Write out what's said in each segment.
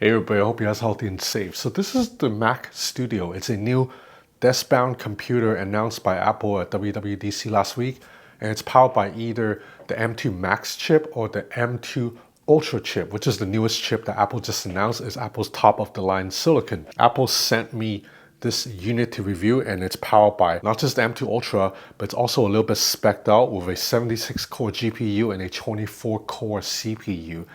Hey everybody, I hope you guys are healthy and safe. So this is the Mac Studio. It's a new desk-bound computer announced by Apple at WWDC last week, and it's powered by either the M2 Max chip or the M2 Ultra chip, which is the newest chip that Apple just announced is Apple's top-of-the-line silicon. Apple sent me this unit to review, and it's powered by not just the M2 Ultra, but it's also a little bit spec'd out with a 76-core GPU and a 24-core CPU.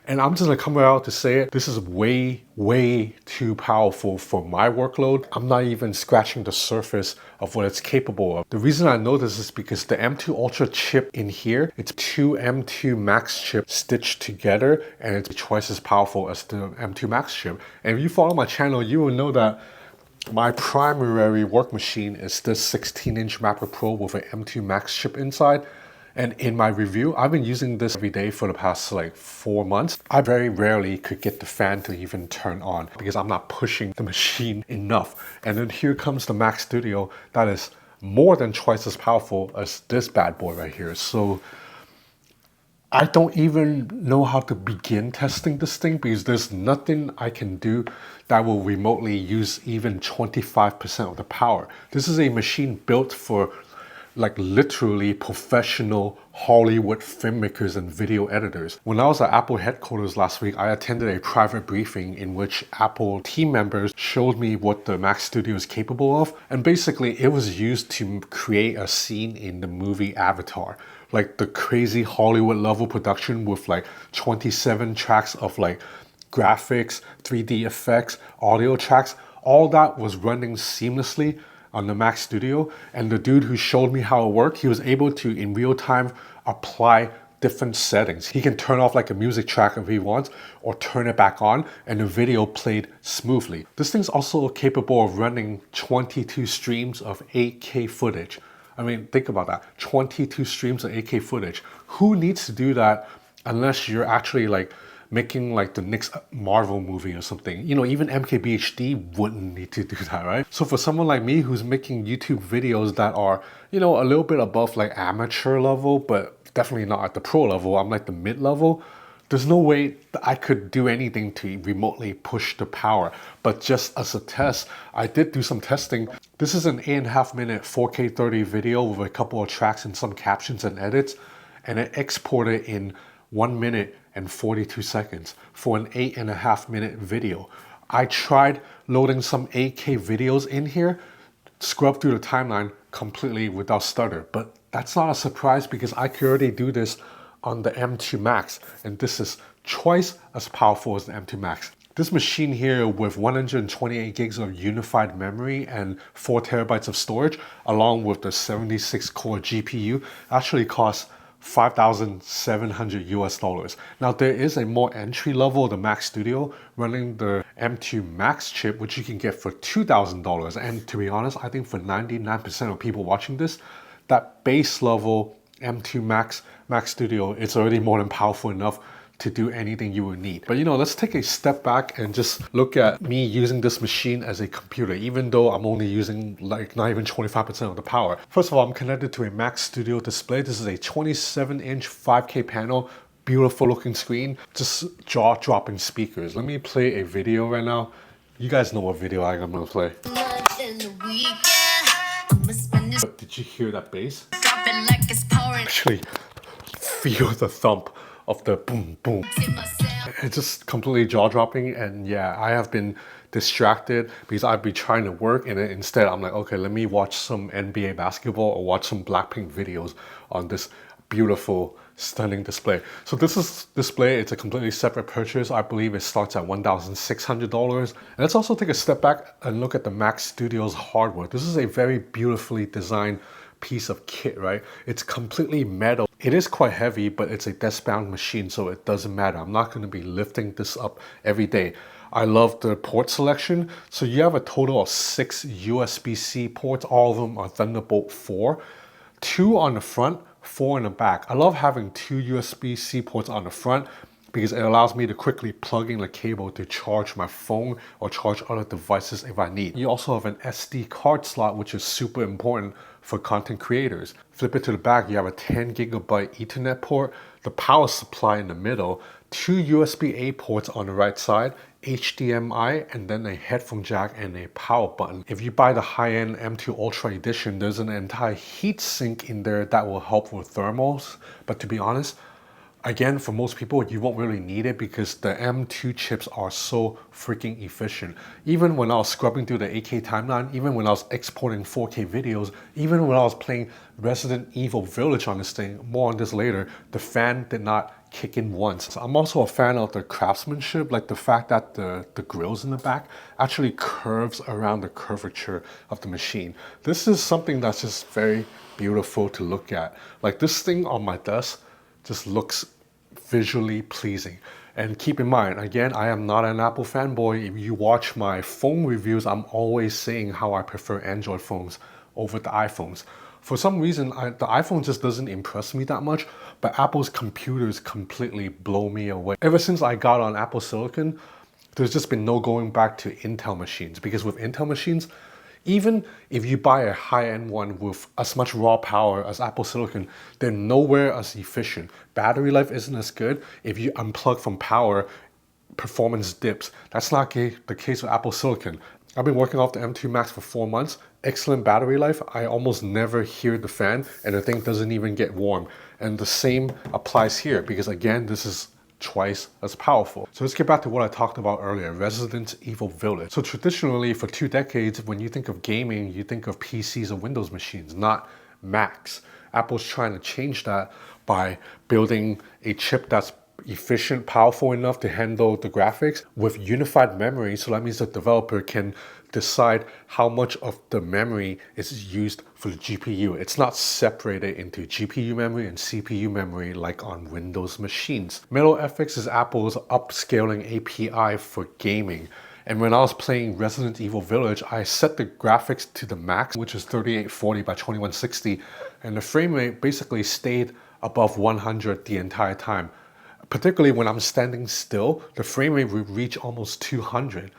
And I'm just gonna come out to say it, this is way too powerful for my workload. I'm not even scratching the surface of what it's capable of. The reason I know this is because the M2 Ultra chip in here, it's two M2 Max chips stitched together, and it's twice as powerful as the M2 Max chip. And if you follow my channel, you will know that my primary work machine is this 16-inch MacBook Pro with an M2 Max chip inside. And in my review, I've been using this every day for the past like 4 months. I very rarely could get the fan to even turn on because I'm not pushing the machine enough. And then here comes the Mac Studio that is more than twice as powerful as this bad boy right here. So I don't even know how to begin testing this thing because there's nothing I can do that will remotely use even 25% of the power. This is a machine built for like literally professional Hollywood filmmakers and video editors. When I was at Apple headquarters last week, I attended a private briefing in which Apple team members showed me what the Mac Studio is capable of. And basically it was used to create a scene in the movie Avatar. Like the crazy Hollywood level production with like 27 tracks of like graphics, 3D effects, audio tracks. All that was running seamlessly on the Mac Studio, and the dude who showed me how it worked, he was able to in real time apply different settings. He can turn off like a music track if he wants or turn it back on and the video played smoothly. This thing's also capable of running 22 streams of 8K footage. I mean, think about that, 22 streams of 8K footage. Who needs to do that unless you're actually like making like the next Marvel movie or something? You know, even MKBHD wouldn't need to do that, right? So for someone like me who's making YouTube videos that are, you know, a little bit above like amateur level, but definitely not at the pro level, I'm like the mid level, there's no way that I could do anything to remotely push the power. But just as a test, I did do some testing. This is an 8.5 minute 4K 30 video with a couple of tracks and some captions and edits, and it exported in 1 minute and 42 seconds for an 8.5 minute video. I tried loading some 8K videos in here, scrubbed through the timeline completely without stutter, but that's not a surprise because I could already do this on the M2 Max, and this is twice as powerful as the M2 Max. This machine here with 128 gigs of unified memory and 4 terabytes of storage, along with the 76 core GPU, actually costs $5,700 US. Now there is a more entry level, the Mac Studio, running the M2 Max chip, which you can get for $2,000. And to be honest, I think for 99% of people watching this, that base level M2 Max Studio, it's already more than powerful enough to do anything you would need. But you know, let's take a step back and just look at me using this machine as a computer, even though I'm only using like not even 25% of the power. First of all, I'm connected to a Mac Studio display. This is a 27-inch 5K panel, beautiful looking screen, just jaw-dropping speakers. Let me play a video right now. You guys know what video I'm gonna play. But did you hear that bass? Actually, feel the thump of the boom boom. It's just completely jaw-dropping, and yeah, I have been distracted because I'd be trying to work, and then instead I'm like, okay, let me watch some NBA basketball or watch some Blackpink videos on this beautiful, stunning display. So this display, it's a completely separate purchase. I believe it starts at $1,600. And let's also take a step back and look at the Mac Studio's hardware. This is a very beautifully designed piece of kit, right? It's completely metal. It is quite heavy, but it's a desk-bound machine, so it doesn't matter. I'm not going to be lifting this up every day. I love the port selection. So you have a total of 6 USB-C ports. All of them are Thunderbolt 4. 2 on the front, 4 in the back. I love having 2 USB-C ports on the front because it allows me to quickly plug in the cable to charge my phone or charge other devices if I need. You also have an SD card slot, which is super important for content creators. Flip it to the back, you have a 10 gigabyte Ethernet port, the power supply in the middle, 2 USB-A ports on the right side, HDMI, and then a headphone jack and a power button. If you buy the high-end M2 Ultra Edition, there's an entire heat sink in there that will help with thermals. But to be honest, again, for most people, you won't really need it because the M2 chips are so freaking efficient. Even when I was scrubbing through the 8K timeline, even when I was exporting 4K videos, even when I was playing Resident Evil Village on this thing, more on this later, the fan did not kick in once. So I'm also a fan of the craftsmanship, like the fact that the grills in the back actually curves around the curvature of the machine. This is something that's just very beautiful to look at. Like this thing on my desk just looks visually pleasing. And keep in mind, again, I am not an Apple fanboy. If you watch my phone reviews, I'm always saying how I prefer Android phones over the iPhones. For some reason, the iPhone just doesn't impress me that much, but Apple's computers completely blow me away. Ever since I got on Apple Silicon, there's just been no going back to Intel machines, because with Intel machines, even if you buy a high-end one with as much raw power as Apple Silicon, they're nowhere as efficient. Battery life isn't as good. If you unplug from power, performance dips. That's not the case with Apple Silicon. I've been working off the M2 Max for 4 months. Excellent battery life. I almost never hear the fan, and the thing doesn't even get warm. And the same applies here, because again, this is twice as powerful. So let's get back to what I talked about earlier, Resident Evil Village. So traditionally, for 2 decades, when you think of gaming, you think of PCs or Windows machines, not Macs. Apple's trying to change that by building a chip that's efficient, powerful enough to handle the graphics with unified memory. So that means the developer can decide how much of the memory is used for the GPU. It's not separated into GPU memory and CPU memory like on Windows machines. MetalFX is Apple's upscaling API for gaming. And when I was playing Resident Evil Village, I set the graphics to the max, which is 3840 by 2160, and the frame rate basically stayed above 100 the entire time. Particularly when I'm standing still, the frame rate would reach almost 200.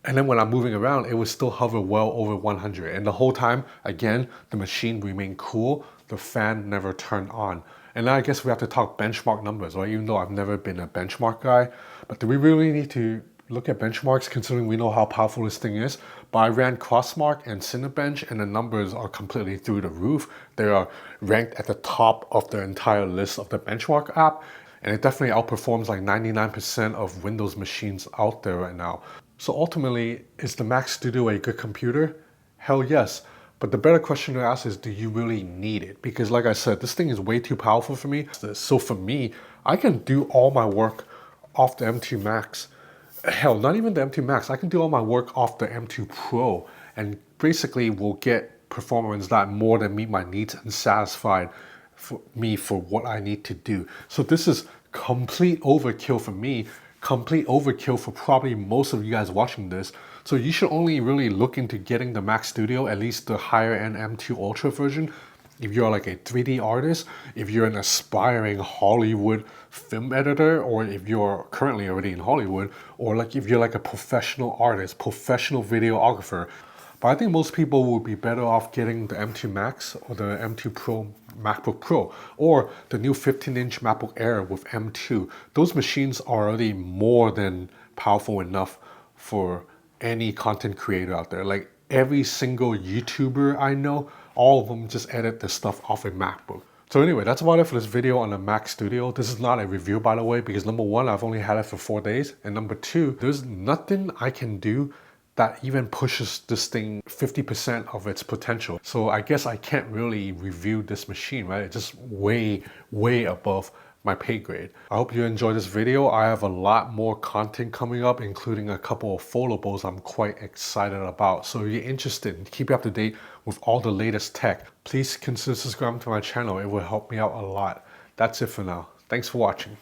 And then when I'm moving around, it would still hover well over 100. And the whole time, again, the machine remained cool. The fan never turned on. And now I guess we have to talk benchmark numbers, right? Even though I've never been a benchmark guy. But do we really need to look at benchmarks considering we know how powerful this thing is? But I ran Crossmark and Cinebench, and the numbers are completely through the roof. They are ranked at the top of the entire list of the benchmark app. And it definitely outperforms like 99% of Windows machines out there right now. So ultimately, is the Mac Studio a good computer? Hell yes. But the better question to ask is, do you really need it? Because like I said, this thing is way too powerful for me. So for me, I can do all my work off the M2 Max. Hell, not even the M2 Max. I can do all my work off the M2 Pro and basically will get performance that more than meet my needs and satisfied for me for what I need to do. So this is complete overkill for me, complete overkill for probably most of you guys watching this. So you should only really look into getting the Mac Studio, at least the higher end M2 Ultra version, if you're like a 3D artist, if you're an aspiring Hollywood film editor, or if you're currently already in Hollywood, or like if you're like a professional artist, professional videographer. But I think most people would be better off getting the M2 Max or the M2 Pro MacBook Pro, or the new 15-inch MacBook Air with M2. Those machines are already more than powerful enough for any content creator out there. Like every single YouTuber I know, all of them just edit their stuff off a MacBook. So anyway, that's about it for this video on the Mac Studio. This is not a review, by the way, because number one, I've only had it for 4 days. And number two, there's nothing I can do that even pushes this thing 50% of its potential. So I guess I can't really review this machine, right? It's just way, way above my pay grade. I hope you enjoyed this video. I have a lot more content coming up, including a couple of foldables I'm quite excited about. So if you're interested in keeping up to date with all the latest tech, please consider subscribing to my channel. It will help me out a lot. That's it for now. Thanks for watching.